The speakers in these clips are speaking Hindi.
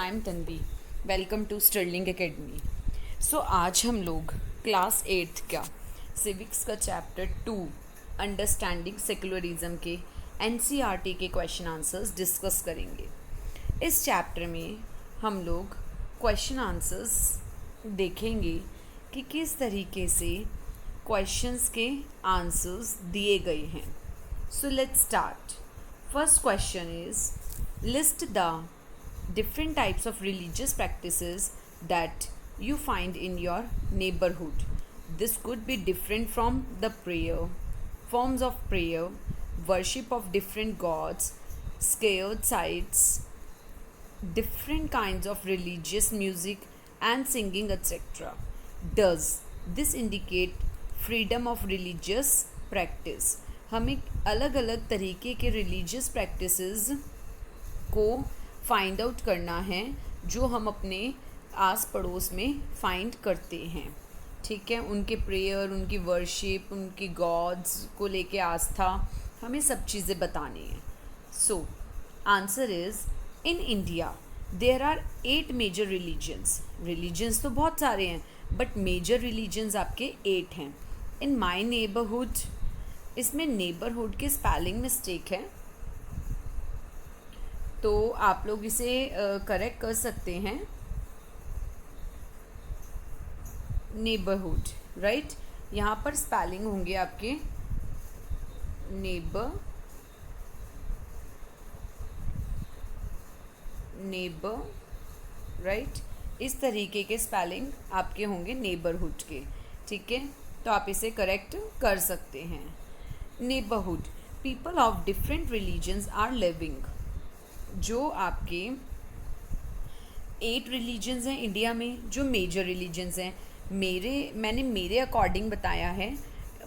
I am Tanvi. Welcome to Sterling Academy. So आज हम लोग क्लास 8th का सिविक्स का चैप्टर 2 अंडरस्टैंडिंग सेकुलरिज्म के एनसीईआरटी के क्वेश्चन आंसर्स डिस्कस करेंगे। इस चैप्टर में हम लोग क्वेश्चन आंसर्स देखेंगे कि किस तरीके से क्वेश्चंस के आंसर्स दिए गए हैं। So let's start. First question is list the different types of religious practices that you find in your neighborhood. This could be different from the prayer, forms of prayer, worship of different gods, scared sites, different kinds of religious music and singing, etc. Does this indicate freedom of religious practice? हमें अलग अलग तरीके के religious practices को फाइंड आउट करना है जो हम अपने आस पड़ोस में फाइंड करते हैं। ठीक है, उनके प्रेयर, उनकी वर्शिप, उनकी गॉड्स को लेके आस्था, हमें सब चीज़ें बतानी है। So answer is in India there are 8 major religions तो बहुत सारे हैं बट मेजर रिलीजन्स आपके 8 हैं। इन माई नेबरहुड, इसमें नेबरहुड के स्पेलिंग मिस्टेक है तो आप लोग इसे करेक्ट कर सकते हैं। नेबरहुड, राइट, यहाँ पर स्पेलिंग होंगे आपके नेबर, राइट, इस तरीके के स्पेलिंग आपके होंगे नेबरहुड के। ठीक है, तो आप इसे करेक्ट कर सकते हैं। Neighbourhood, people of different religions are living. जो आपके 8 रिलीजन्स हैं इंडिया में, जो मेजर रिलीजन्स हैं, मैंने मेरे अकॉर्डिंग बताया है।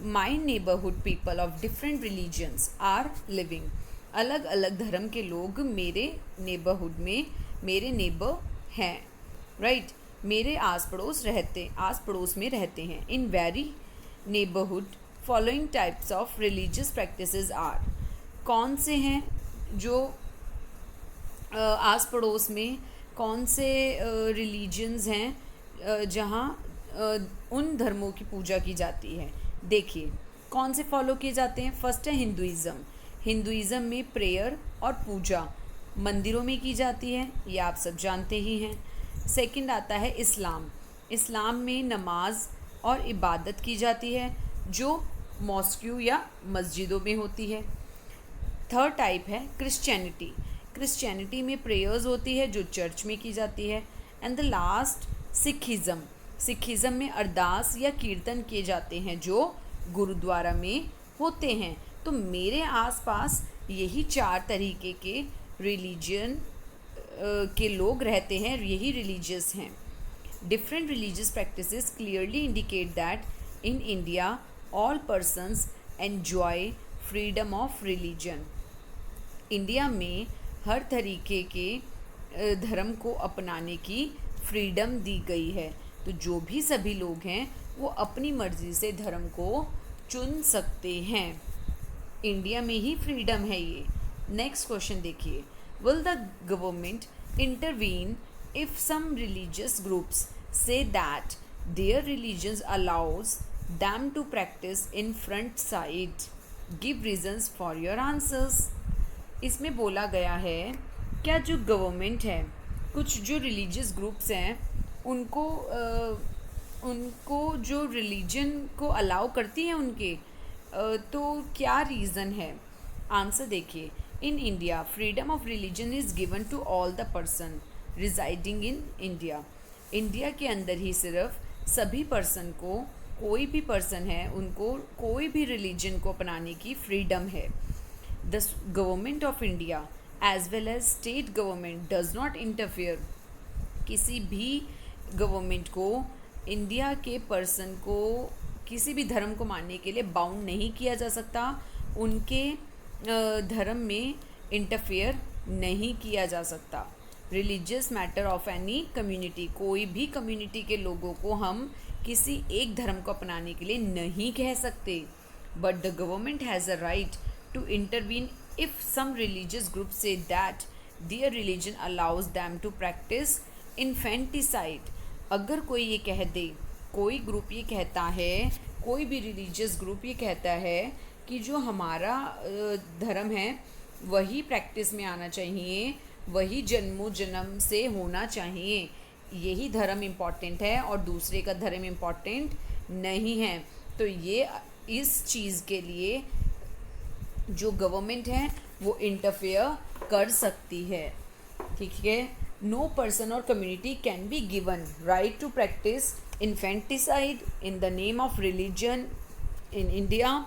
My neighbourhood people of different religions are living. अलग अलग धर्म के लोग मेरे नेबरहुड में मेरे नेबर हैं, राइट, मेरे आस पड़ोस में रहते हैं। In very neighbourhood following types of religious practices are. कौन से हैं जो आस पड़ोस में कौन से रिलीजन्स हैं जहाँ उन धर्मों की पूजा की जाती है। देखिए कौन से फॉलो किए जाते हैं। फर्स्ट है हिंदुइज़म में प्रेयर और पूजा मंदिरों में की जाती है, ये आप सब जानते ही हैं। सेकंड आता है इस्लाम में नमाज और इबादत की जाती है जो मॉस्क्यू या मस्जिदों में होती है। थर्ड टाइप है क्रिश्चियनिटी में प्रेयर्स होती है जो चर्च में की जाती है। एंड द लास्ट सिखिज़म में अरदास या कीर्तन किए जाते हैं जो गुरुद्वारा में होते हैं। तो मेरे आसपास यही 4 तरीके के रिलीजन के लोग रहते हैं, यही रिलीजियस हैं। Different religious practices clearly indicate that in India all persons enjoy freedom of religion. India में हर तरीके के धर्म को अपनाने की फ्रीडम दी गई है। तो जो भी सभी लोग हैं वो अपनी मर्ज़ी से धर्म को चुन सकते हैं। इंडिया में ही फ्रीडम है ये। नेक्स्ट क्वेश्चन देखिए, will the government intervene if some religious groups say that their religions allows them to practice in front side? Give reasons for your answers. इसमें बोला गया है क्या जो गवर्नमेंट है, कुछ जो रिलीजियस ग्रुप्स हैं उनको जो रिलीजन को अलाउ करती है उनके, तो क्या रीज़न है। आंसर देखिए, in India freedom of religion is given to all the person residing in India. India के अंदर ही सिर्फ सभी पर्सन को, कोई भी पर्सन है उनको कोई भी रिलीजन को अपनाने की फ्रीडम है। The government of India as well as state government does not interfere। किसी भी गवर्नमेंट को इंडिया के पर्सन को किसी भी धर्म को मानने के लिए बाउंड नहीं किया जा सकता, उनके धर्म में इंटरफेयर नहीं किया जा सकता। Religious matter of any community, कोई भी कम्युनिटी के लोगों को हम किसी एक धर्म को अपनाने के लिए नहीं कह सकते। But the government has a right to intervene if some religious groups say that their religion allows them to practice infanticide. अगर कोई ये कह दे, कोई ग्रुप ये कहता है, कोई भी रिलीजियस ग्रुप ये कहता है कि जो हमारा धर्म है वही प्रैक्टिस में आना चाहिए, वही जन्मों जन्म से होना चाहिए, यही धर्म इम्पॉर्टेंट है और दूसरे का धर्म इम्पॉर्टेंट नहीं है, तो ये इस चीज़ के लिए जो गवर्नमेंट है वो इंटरफेयर कर सकती है। ठीक है। नो पर्सन और community can be given right to practice infanticide in the name of religion in India,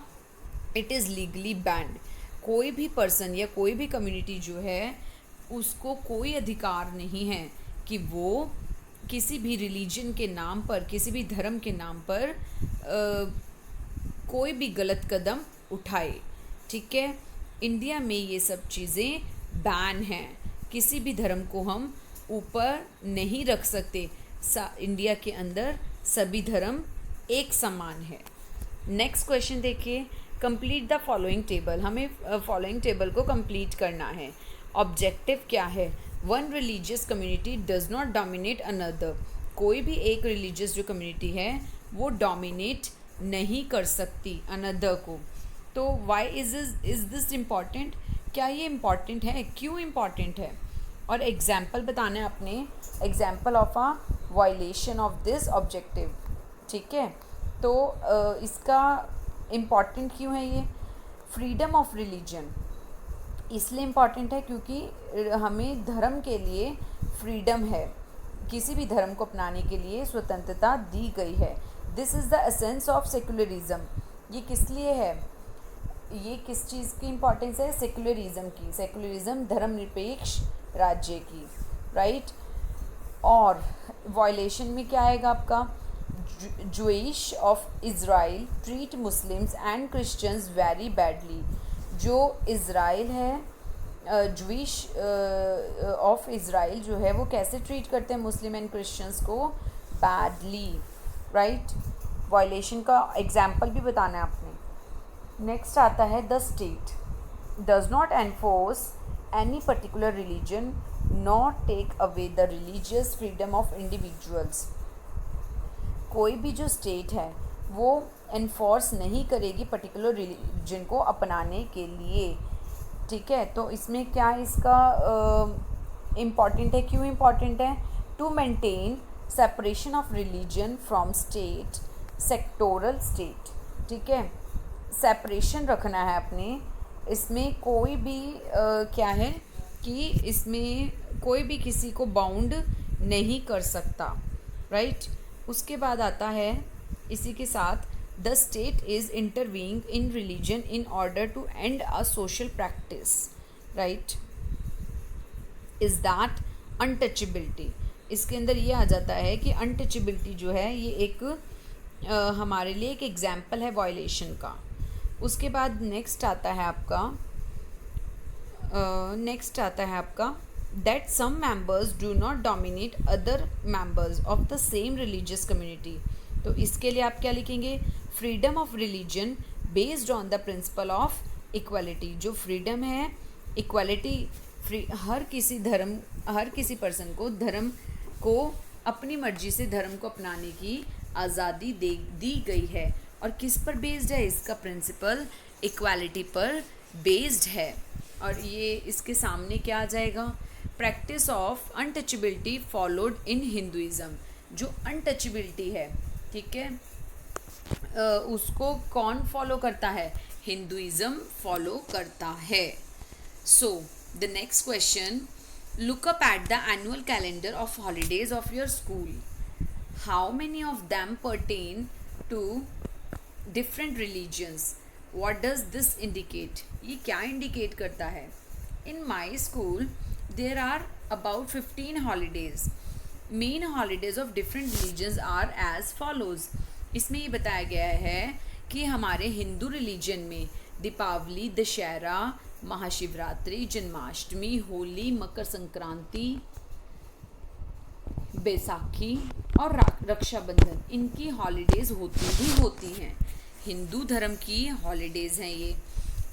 it is legally banned. कोई भी पर्सन या कोई भी कम्युनिटी जो है उसको कोई अधिकार नहीं है कि वो किसी भी रिलीजन के नाम पर, किसी भी धर्म के नाम पर कोई भी गलत कदम उठाए। ठीक है। इंडिया में ये सब चीज़ें बैन हैं, किसी भी धर्म को हम ऊपर नहीं रख सकते। इंडिया के अंदर सभी धर्म एक समान है। नेक्स्ट क्वेश्चन देखिए, कंप्लीट द फॉलोइंग टेबल। हमें फॉलोइंग टेबल को कंप्लीट करना है। ऑब्जेक्टिव क्या है? One religious community does not dominate another. कोई भी एक रिलीजियस जो कम्युनिटी है वो डोमिनेट नहीं कर सकती अनदर को। तो वाई इज दिस इम्पॉर्टेंट? क्या ये इम्पॉर्टेंट है? क्यों इम्पॉर्टेंट है? और एग्जाम्पल बताना है अपने, example of a violation of this objective. ठीक है। तो इसका इम्पॉर्टेंट क्यों है ये? फ्रीडम ऑफ रिलीजन इसलिए इम्पॉर्टेंट है क्योंकि हमें धर्म के लिए फ्रीडम है, किसी भी धर्म को अपनाने के लिए स्वतंत्रता दी गई है। This is the essence of secularism. ये किस लिए है? ये किस चीज़ की इम्पोर्टेंस है? सेकुलरिज्म की। सेकुलरिज्म धर्मनिरपेक्ष राज्य की, राइट। और वायलेशन में क्या आएगा आपका? Jewish of Israel treat Muslims and Christians very badly. जो इज़राइल है, ज्यूइश ऑफ इज़राइल जो है वो कैसे ट्रीट करते हैं मुस्लिम एंड क्रिश्चियंस को? Badly, right. वायलेशन का एग्जाम्पल भी बताना है आपने। नेक्स्ट आता है the state does not enforce any particular religion not take away the religious freedom of individuals. कोई भी जो स्टेट है वो एनफोर्स नहीं करेगी पर्टिकुलर रिलीजन को अपनाने के लिए। ठीक है। तो इसमें क्या इसका इम्पॉर्टेंट है? क्यों इम्पॉर्टेंट है? To maintain separation of religion from state, sectoral state. ठीक है। सेपरेशन रखना है अपने। इसमें कोई भी क्या है कि इसमें कोई भी किसी को बाउंड नहीं कर सकता, राइट। उसके बाद आता है इसी के साथ the state is intervening in religion in order to end a social practice, right, is that untouchability. इसके अंदर ये आ जाता है कि अनटचेबिलिटी जो है ये एक हमारे लिए एक एग्जाम्पल है वायलेशन का। उसके बाद नेक्स्ट आता है आपका that some members do not dominate other members of the same religious community। तो इसके लिए आप क्या लिखेंगे? Freedom of religion based on the principle of equality. जो फ्रीडम है, इक्वालिटी, हर किसी पर्सन को धर्म को अपनी मर्जी से धर्म को अपनाने की आज़ादी दी गई है। और किस पर बेस्ड है? इसका प्रिंसिपल इक्वालिटी पर बेस्ड है। और ये इसके सामने क्या आ जाएगा? Practice of untouchability followed in Hinduism. जो अनटचेबिलिटी है, ठीक है, उसको कौन फॉलो करता है? हिंदुइज़्म फॉलो करता है। So the next question, look up at the annual calendar of holidays of your school. How many of them pertain to different religions? What does this indicate? ये क्या इंडिकेट करता है? In my school there are about 15 holidays. Main holidays of different religions are as follows. इसमें ये बताया गया है कि हमारे हिंदू रिलीजन में दीपावली, दशहरा, महाशिवरात्रि, जन्माष्टमी, होली, मकर संक्रांति, बैसाखी और रक्षाबंधन, इनकी हॉलीडेज़ होती हैं। हिंदू धर्म की हॉलीडेज़ हैं ये।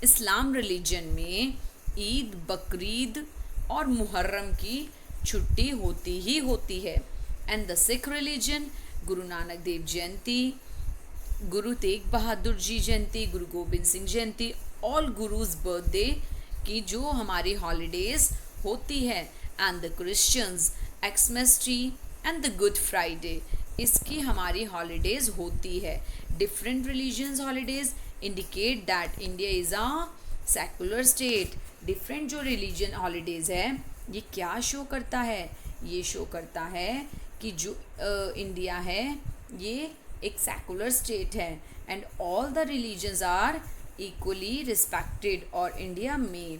इस्लाम रिलीजन में ईद, बकरीद और मुहर्रम की छुट्टी होती ही होती है। And the Sikh religion, Guru Nanak Dev Jayanti, Guru Tegh Bahadur ji Jayanti, Guru Gobind Singh Jayanti, all gurus birthday की जो हमारी हॉलीडेज होती है। And the Christians Xmas tree and the good Friday, इसकी हमारी हॉलीडेज होती है। Different religions holidays indicate that India is a secular state. Different जो रिलीजन हॉलीडेज है ये क्या शो करता है? ये शो करता है कि जो इंडिया है ये एक सेकुलर स्टेट है and all the religions are equally respected, और इंडिया में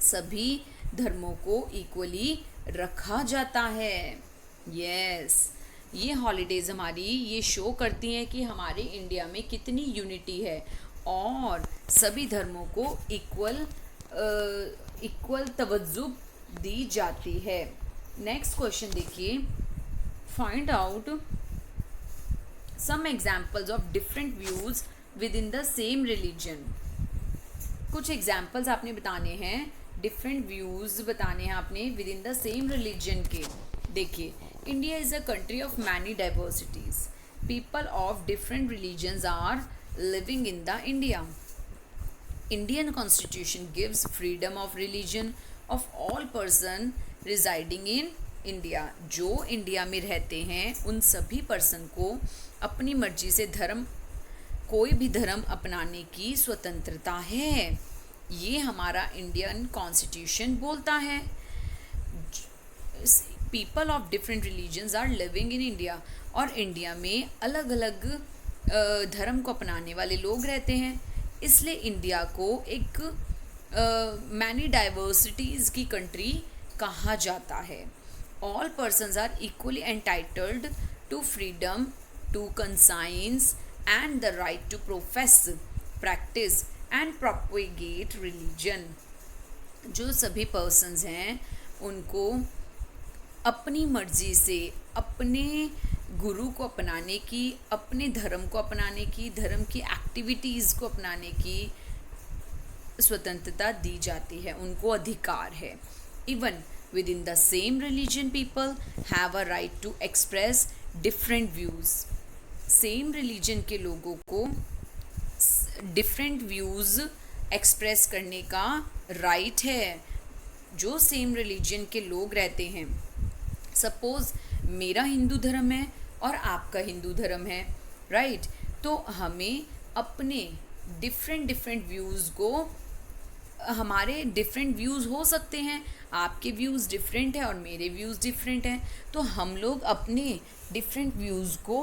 सभी धर्मों को इक्वली रखा जाता है। यस, ये हॉलीडेज़ हमारी ये शो करती हैं कि हमारे इंडिया में कितनी यूनिटी है और सभी धर्मों को इक्वल तवज्जो दी जाती है। नेक्स्ट क्वेश्चन देखिए, find out some examples of different views within the same religion. कुछ एग्जाम्पल्स आपने बताने हैं, डिफरेंट व्यूज़ बताने हैं आपने within the same religion के। देखिए, India is a country of many diversities, people of different religions are living in the India. Indian constitution gives freedom of religion of all person residing in India. जो इंडिया में रहते हैं उन सभी पर्सन को अपनी मर्जी से कोई भी धर्म अपनाने की स्वतंत्रता है। ये हमारा इंडियन कॉन्स्टिट्यूशन बोलता है। People of different religions are living in India, और इंडिया में अलग अलग धर्म को अपनाने वाले लोग रहते हैं, इसलिए इंडिया को एक मैनी डाइवर्सिटीज़ की कंट्री कहा जाता है। All persons are equally entitled to freedom to conscience and the right to profess, practice and propagate religion. जो सभी पर्सन्स हैं उनको अपनी मर्जी से अपने गुरु को अपनाने की, अपने धर्म को अपनाने की, धर्म की एक्टिविटीज़ को अपनाने की स्वतंत्रता दी जाती है, उनको अधिकार है। Even within the same religion people have a right to express different views. Same religion के लोगों को डिफरेंट व्यूज़ एक्सप्रेस करने का राइट है। जो सेम रिलीजन के लोग रहते हैं, सपोज़ मेरा हिंदू धर्म है और आपका हिंदू धर्म है, राइट, तो हमें अपने डिफरेंट व्यूज़ को, हमारे डिफरेंट व्यूज़ हो सकते हैं, आपके व्यूज़ डिफरेंट है और मेरे व्यूज़ डिफरेंट हैं, तो हम लोग अपने डिफरेंट व्यूज़ को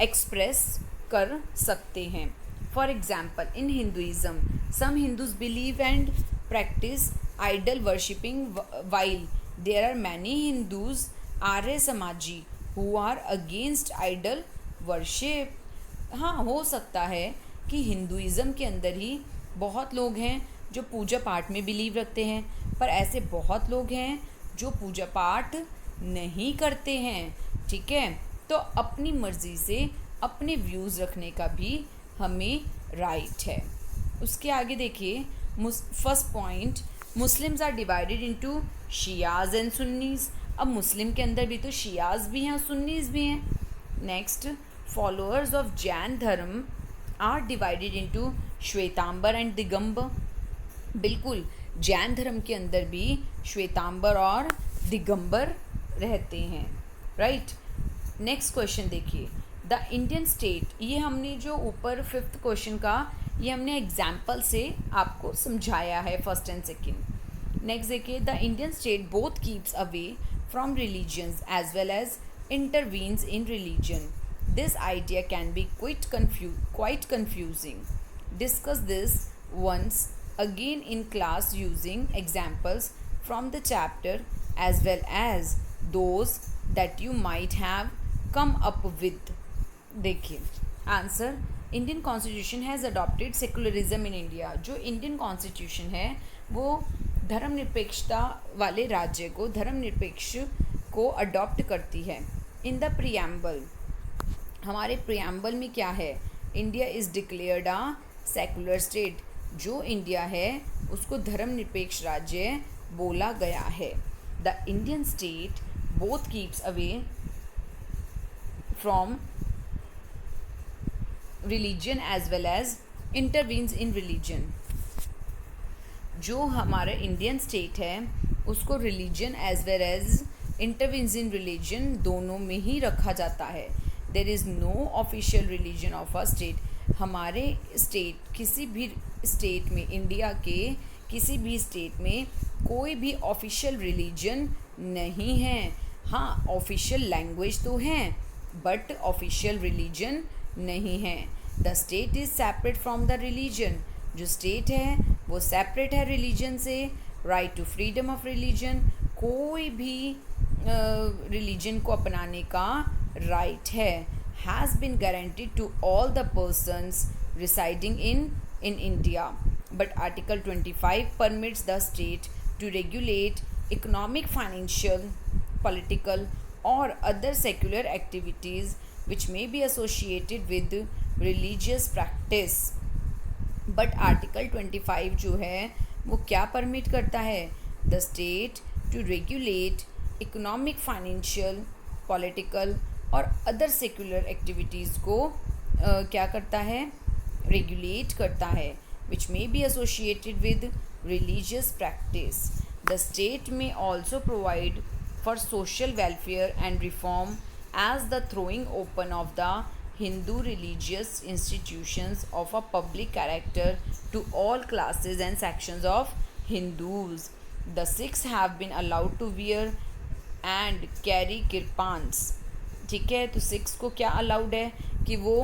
एक्सप्रेस कर सकते हैं। For example, in Hinduism some Hindus believe and practice idol worshipping while there are many Hindus Arya Samaji who are against idol worship. हाँ, हो सकता है कि हिंदुइज़म के अंदर ही बहुत लोग हैं जो पूजा पाठ में बिलीव रखते हैं, पर ऐसे बहुत लोग हैं जो पूजा पाठ नहीं करते हैं। ठीक है, तो अपनी मर्ज़ी से अपने व्यूज़ रखने का भी हमें राइट है। उसके आगे देखिए, first point, Muslims are divided into Shias and Sunnis. अब मुस्लिम के अंदर भी तो शियाज़ भी हैं और सुन्नीज़ भी हैं। नेक्स्ट, फॉलोअर्स ऑफ जैन धर्म are divided into Shvetambar and Digambar. बिल्कुल, जैन धर्म के अंदर भी श्वेतांबर और दिगंबर रहते हैं, राइट। नेक्स्ट क्वेश्चन देखिए, द इंडियन स्टेट, ये हमने जो ऊपर फिफ्थ क्वेश्चन का ये हमने एग्जाम्पल से आपको समझाया है, फर्स्ट एंड सेकेंड। नेक्स्ट देखिए, the Indian state both keeps away from religions as well as intervenes in religion. This idea can be quite confusing. Discuss this once again in class using examples from the chapter as well as those that you might have come up with. देखिए answer, Indian constitution has adopted secularism in India. जो इंडियन कॉन्स्टिट्यूशन है वो धर्मनिरपेक्षता वाले राज्य को, धर्मनिरपेक्ष को अडॉप्ट करती है। इन द प्रियम्बल, हमारे प्रियम्बल में क्या है, India is declared a secular state. जो इंडिया है उसको धर्मनिरपेक्ष राज्य बोला गया है। The Indian state both keeps away from religion as well as intervenes in religion. जो हमारा इंडियन स्टेट है उसको religion as well as intervenes in religion दोनों में ही रखा जाता है। There is no official religion of a state. हमारे स्टेट किसी भी स्टेट में, इंडिया के किसी भी स्टेट में कोई भी ऑफिशियल रिलीजन नहीं है। हाँ, ऑफिशियल लैंग्वेज तो है बट ऑफिशियल रिलीजन नहीं है। The state is separate from the religion. जो स्टेट है वो सेपरेट है रिलीजन से। Right to freedom of religion, कोई भी रिलीजन को अपनाने का राइट है, has been guaranteed to all the persons residing in India. But article 25 permits the state to regulate economic, financial, political or other secular activities which may be associated with religious practice। But article 25 जो है वो क्या परमिट करता है? The state to regulate economic, financial, political और अदर सेक्युलर एक्टिविटीज़ को क्या करता है? रेगुलेट करता है, which may be associated with religious practice. The state may also provide for social welfare and reform as the throwing open of the Hindu religious institutions of a public character to all classes and sections of Hindus। The Sikhs have been allowed to wear and carry kirpans। ठीक है, तो सिक्स को क्या अलाउड है कि वो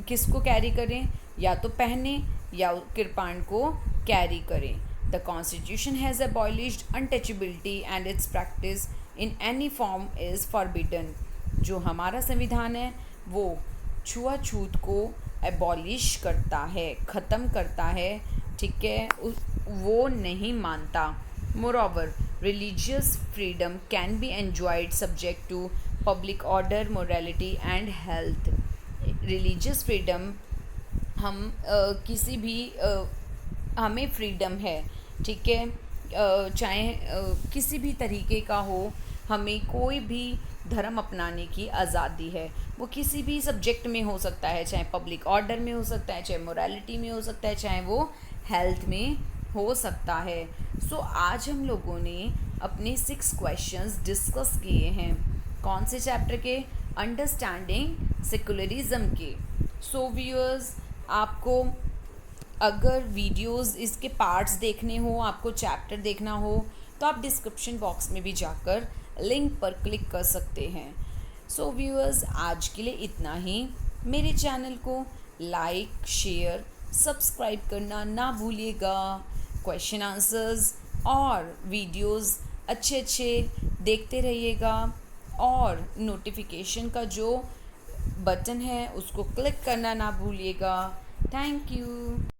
किसको कैरी करें? या तो पहने या किरपान को कैरी करें। The constitution has abolished untouchability and its practice in any form is forbidden। जो हमारा संविधान है वो छुआछूत को एबॉलिश करता है, ख़त्म करता है। ठीक है, वो नहीं मानता। Moreover religious freedom can be enjoyed subject to public order, morality and health. Religious freedom हम किसी भी हमें फ्रीडम है, ठीक है, चाहे किसी भी तरीके का हो, हमें कोई भी धर्म अपनाने की आज़ादी है। वो किसी भी सब्जेक्ट में हो सकता है, चाहे पब्लिक ऑर्डर में हो सकता है, चाहे मोरालिटी में हो सकता है, चाहे वो हेल्थ में हो सकता है। सो आज हम लोगों ने अपने 6 क्वेश्चंस डिस्कस किए हैं। कौन से चैप्टर के? अंडरस्टैंडिंग सेकुलरिज्म के। सो व्यूअर्स, आपको अगर वीडियोस इसके पार्ट्स देखने हो, आपको चैप्टर देखना हो, तो आप डिस्क्रिप्शन बॉक्स में भी जाकर लिंक पर क्लिक कर सकते हैं। सो व्यूअर्स, आज के लिए इतना ही। मेरे चैनल को लाइक, शेयर, सब्सक्राइब करना ना भूलिएगा। क्वेश्चन आंसर्स और वीडियोस अच्छे देखते रहिएगा और नोटिफिकेशन का जो बटन है उसको क्लिक करना ना भूलिएगा। Thank you.